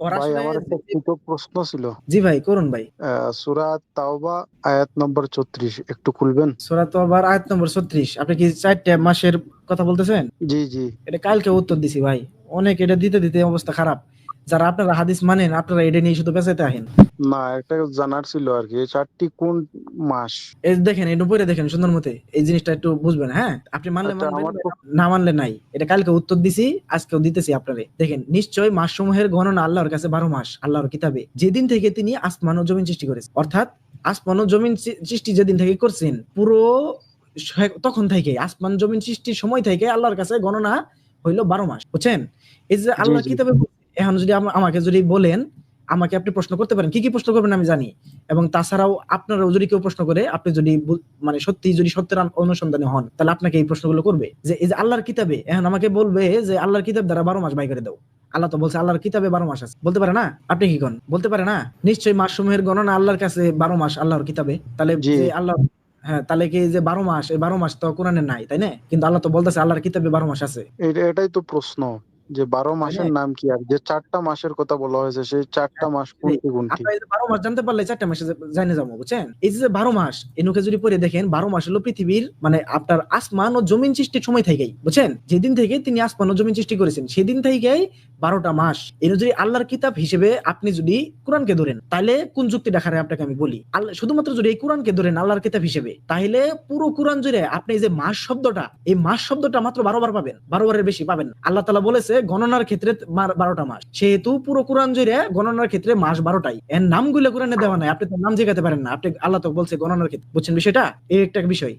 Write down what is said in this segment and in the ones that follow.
ওরা ভাই আসলে আমার একটা ছোট প্রশ্ন ছিল। জি ভাই করুন ভাই। সূরা তাওবা আয়াত নম্বর 34 একটু খুলবেন? সূরা তওবার আয়াত নম্বর 36, আপনি কি 4টা মাসের কথা বলতেছেন? জি জি। এটা কালকে উত্তর দিছি ভাই। অনেক এটা দিতে দিতে অবস্থা খারাপ। যারা আপনারা হাদিস মানেন আপনারা এটা নিয়ে শুধু পেঁচাইতে আহেন। না, এটা জানার ছিল আর কি, এই চারটি কোন মাস? এই দেখেন, একটু পড়ে দেখেন সুন্দর মতে, এই জিনিসটা একটু বুঝবেন। হ্যাঁ, আপনি মানলে আচ্ছা, মানবেন, আমার তো না মানলে নাই। এটা কালকে উত্তর দিছি, আজকেও দিতেছি আপনারে। দেখেন, নিশ্চয় মাসসমূহের গণনা আল্লাহর কাছে 12 মাস আল্লাহর কিতাবে, যেদিন থেকে তিনি আসমান ও জমিন সৃষ্টি করেছেন। অর্থাৎ আসমান ও জমিন সৃষ্টি যেদিন থেকে করছেন, পুরো তখন থেকে আসমান জমিন সৃষ্টির সময় থেকে আল্লাহর কাছে গণনা হইলো 12 মাস, বুঝছেন? এই যে জি আল্লাহ জি। কিতাবে, এখন যদি আমাকে যদি বলেন, আমাকে আপনি প্রশ্ন করতে পারেন, কি কি প্রশ্ন করবেন আমি জানি। এবং তাছাড়াও আপনারাও যদি কেউ প্রশ্ন করে, আপনি যদি মানে সত্যি যদি সত্যের অনুসন্ধানে হন, তাহলে আপনাকে এই প্রশ্নগুলো করবে যে এই যে আল্লাহর কিতাবে, এখন আমাকে বলবে যে আল্লাহর কিতাব দ্বারা 12 মাস বাই করে দাও। আল্লাহ তো বলছে আল্লাহর কিতাবে 12 মাস আছে, বলতে পারে না? আপনি কি করেন? বলতে পারে না? নিশ্চয়ই মাসসমূহের গণনা আল্লাহর কাছে 12 মাস আল্লাহর কিতাবে। তাহলে জি। যে আল্লাহ, হ্যাঁ, তাহলে কি যে 12 মাস, এই 12 মাস তো কোরআনে নাই, তাই না? কিন্তু আল্লাহ তো বলতেছে আল্লাহর কিতাবে 12 মাস আছে, এটাই তো প্রশ্ন, যে 12 মাসের তাই নাম কি, আর যে 4টা মাসের কথা বলা হয়েছে সেই 4টা মাস না? কোনটি কোনটি? আপনারা এই যে 12 মাস জানতে পারলে 4টা মাসে জানে যাবো, বুঝছেন? এই যে 12 মাস, এনুকে যদি পড়ে দেখেন, 12 মাস হলো পৃথিবীর মানে আপনার আসমান ও জমিন সৃষ্টির সময় থেকেই, বুঝছেন? যেদিন থেকে তিনি আসমান ও জমিন সৃষ্টি করেছেন সেদিন থেকেই 12টা মাস। এর যদি আল্লাহর কিতাব হিসেবে আপনি যদি কোরআনকে ধরেন, তাহলে কোন যুক্তি দেখারে আপনাকে আমি বলি। আল্লাহ শুধুমাত্র যদি এই কোরআনকে ধরেন আল্লাহর কিতাব হিসেবে, তাহলে পুরো কোরআন জুড়ে আপনি এই যে মাস শব্দটা, এই মাস শব্দটা মাত্র 12 বার পাবেন, 12 বারের বেশি পাবেন না। আল্লাহ তাআলা বলেছে গণনার ক্ষেত্রে 12টা মাস, সেহেতু পুরো কোরআন জুড়ে গণনার ক্ষেত্রে মাস 12টাই। এর নামগুলো কোরআনে দেওয়া নাই, আপনি তো নাম জিগাতে পারেন না, আপনি আল্লাহ তো বলছে গণনার ক্ষেত্রে, বুঝছেন বিষয়টা? এই একটা বিষয়।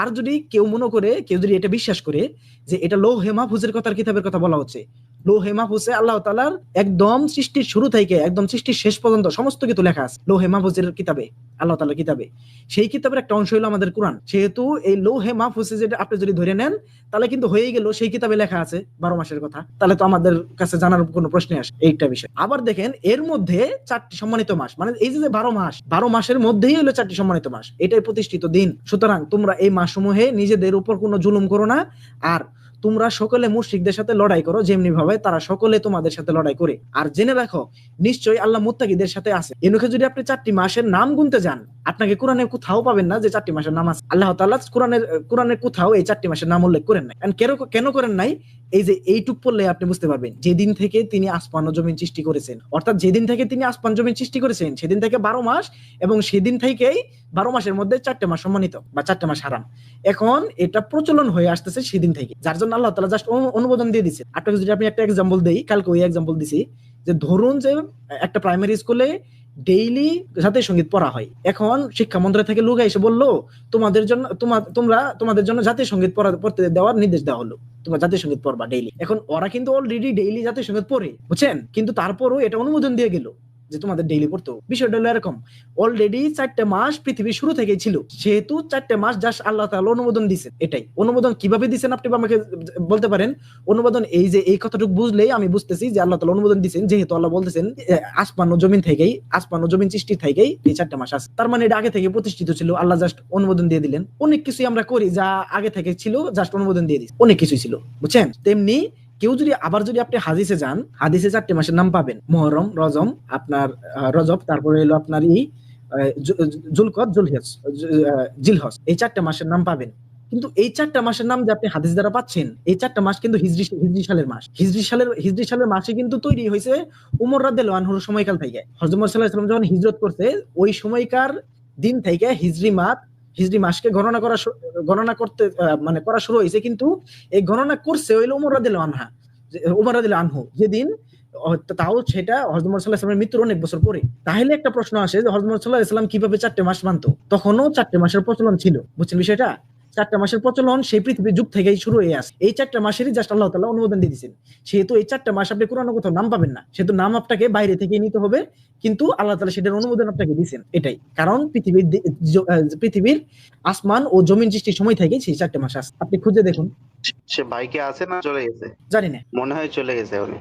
আর যদি কেউ মনে করে, কেউ যদি এটা বিশ্বাস করে যে এটা লৌহে মাহফুজের কথার কিতাবের কথা বলা হচ্ছে, লৌহে মাহফুজে আল্লাহ তাআলার একদম সৃষ্টির শুরু থেকে একদম সৃষ্টির শেষ পর্যন্ত সমস্ত কিছু লেখা আছে লৌহে মাহফুজের কিতাবে, আল্লাহ তাআলার কিতাবে। সেই কিতাবের একটা অংশ হলো আমাদের কোরআন। সেহেতু এই লৌহে মাহফুজে যেটা আপনি যদি ধরে নেন, তাহলে কিন্তু হয়েই গেল সেই কিতাবে লেখা আছে 12 মাসের কথা। তাহলে তো আমাদের কাছে জানার কোনো প্রশ্নই আসে এইটা বিষয়। আবার দেখেন, এর মধ্যে 4টি সম্মানিত মাস, মানে এই যে 12 মাস, 12 মাসের মধ্যেই হলো 4টি সম্মানিত মাস, এটাই প্রতিষ্ঠিত দিন। সুতরাং তোমরা এই মাসসমূহে নিজেদের উপর কোনো জুলুম করো না। আর তোমরা সকলে মুশরিকদের সাথে লড়াই করো যেমনি ভাবে তারা সকলে তোমাদের সাথে লড়াই করে। আর জেনে রাখো, নিশ্চয়ই আল্লাহ মুত্তাকিদের সাথে আছে। এনুকে যদি আপনি 4টি মাসের নাম গুনতে যান, আপনাকে কোরআনে কোথাও পাবেন না যে 4টি মাসের নাম আছে। আল্লাহ তাআলা কোরআনের কোথাও এই 4টি মাসের নাম উল্লেখ করেন নাই। কেন করেন নাই? এই যে এইটুক পড়লে আপনি বুঝতে পারবেন, যেদিন থেকে তিনি আসমান ও জমিন সৃষ্টি করেছেন, অর্থাৎ যেদিন থেকে তিনি আসমান জমিন সৃষ্টি করেছেন সেদিন থেকে 12 মাস, এবং সেদিন থেকেই 12 মাসের মধ্যে 4টে মাস সম্মানিত বা 4টে মাস হারাম। এখন এটা প্রচলন হয়ে আসতেছে সেদিন থেকে, যার জন্য আল্লাহ তাআলা জাস্ট অনুমোদন দিয়ে দিচ্ছে। আপনাকে যদি আমি একটা এক্সাম্পল দেই, কালকে ওই এক্সাম্পল দিছি, যে ধরুন যে একটা প্রাইমারি স্কুলে ডেইলি জাতীয় সঙ্গীত পড়া হয়। এখন শিক্ষা মন্ত্রণালয় থেকে লোক এসে বললো তোমাদের জন্য তোমাদের জন্য জাতীয় সঙ্গীত পড়তে দেওয়ার নির্দেশ দেওয়া হলো, তোমরা জাতীয় সঙ্গীত পড়বা ডেইলি। এখন ওরা কিন্তু অলরেডি ডেইলি জাতীয় সঙ্গীত পড়ে, বুঝছেন? কিন্তু তারপরও এটা অনুমোদন দিয়ে গেল যে তোমাদের ডেইলি পড়তে হবে। বিষয়টা হলো এরকম, অলরেডি 4টে মাস পৃথিবীর শুরু থেকেই ছিল, সেহেতু 4টে মাস জাস্ট আল্লাহ তাআলা অনুমোদন দিয়েছেন। এটাই অনুমোদন। কিভাবে দিয়েছেন আপনি আমাকে বলতে পারেন? অনুমোদন এই যে এই কথাটুকু বুঝলেই আমি বুঝতেছি যে আল্লাহ তাআলা অনুমোদন দিয়েছেন, যেহেতু আল্লাহ বলতেছেন আসমান ও জমিন সৃষ্টি থেকেই এই 4টে মাস আছে, তার মানে এটা আগে থেকে প্রতিষ্ঠিত ছিল, আল্লাহ জাস্ট অনুমোদন দিয়ে দিলেন। অনেক কিছুই আমরা করি যা আগে থেকে ছিল, জাস্ট অনুমোদন দিয়ে দিয়েছে, অনেক কিছুই ছিল, বুঝছেন? তেমনি কেউ যদি আবার যদি আপনি হাদিসে যান, হাদিসে 4টে মাসের নাম পাবেন, মুহররম, রজম, আপনার রজব, তারপরে হলো আপনার জুলকদ, জুলহিজ, জিলহজ, এই 4টে মাসের নাম পাবেন। কিন্তু এই 4টা মাসের নাম যে আপনি হাদিস দ্বারা পাচ্ছেন, এই 4টা মাস কিন্তু হিজরি সালের মাস। হিজরি সালের মাসে কিন্তু তৈরি হয়েছে উমর রাদিয়াল্লাহু আনহুর সময়কাল থেকে। হযরত মুহাম্মদ সাল্লাল্লাহু আলাইহি ওয়াসাল্লাম যখন হিজরত করতে, ওই সময়কার দিন থেকে হিজরি মাসকে গণনা করতে মানে করা শুরু হয়েছে। কিন্তু এই গণনা করছে হইলো উমর রাদিয়াল্লাহু আনহু যেদিন, তাও সেটা হযরত মুহাম্মদ সাল্লাল্লাহু আলাইহি ওয়াসাল্লামের মৃত্যুর অনেক বছর পরে। তাহলে একটা প্রশ্ন আসে যে হযরত মুহাম্মদ সাল্লাল্লাহু আলাইহি ওয়াসাল্লাম কিভাবে 4টে মাস মানতো? তখনও 4টে মাসের প্রচলন ছিল, বুঝছেন বিষয়টা? 4টা মাসের প্রচলন সেই পৃথিবীর যুগ থেকেই শুরু হয়ে আসে। এই 4টা মাসেরই জাস্ট আল্লাহ তাআলা অনুমোদন দিয়ে দিয়েছেন। সেহেতু এই 4টা মাস আপনি কোরআনে কোথাও নাম পাবেন না, সেহেতু নাম আপনাকে বাইরে থেকে নিতে হবে। কিন্তু আল্লাহ তাআলা সেটার অনুমোদন আপনাকে দিয়েছেন, এটাই কারণ পৃথিবীর আসমান ও জমিন সৃষ্টির সময় থেকে সেই 4টে মাস আছে, আপনি খুঁজে দেখুন। সে ভাইকে আছে না চলে গেছে? জানি না। মনে হয় চলে গেছে উনি।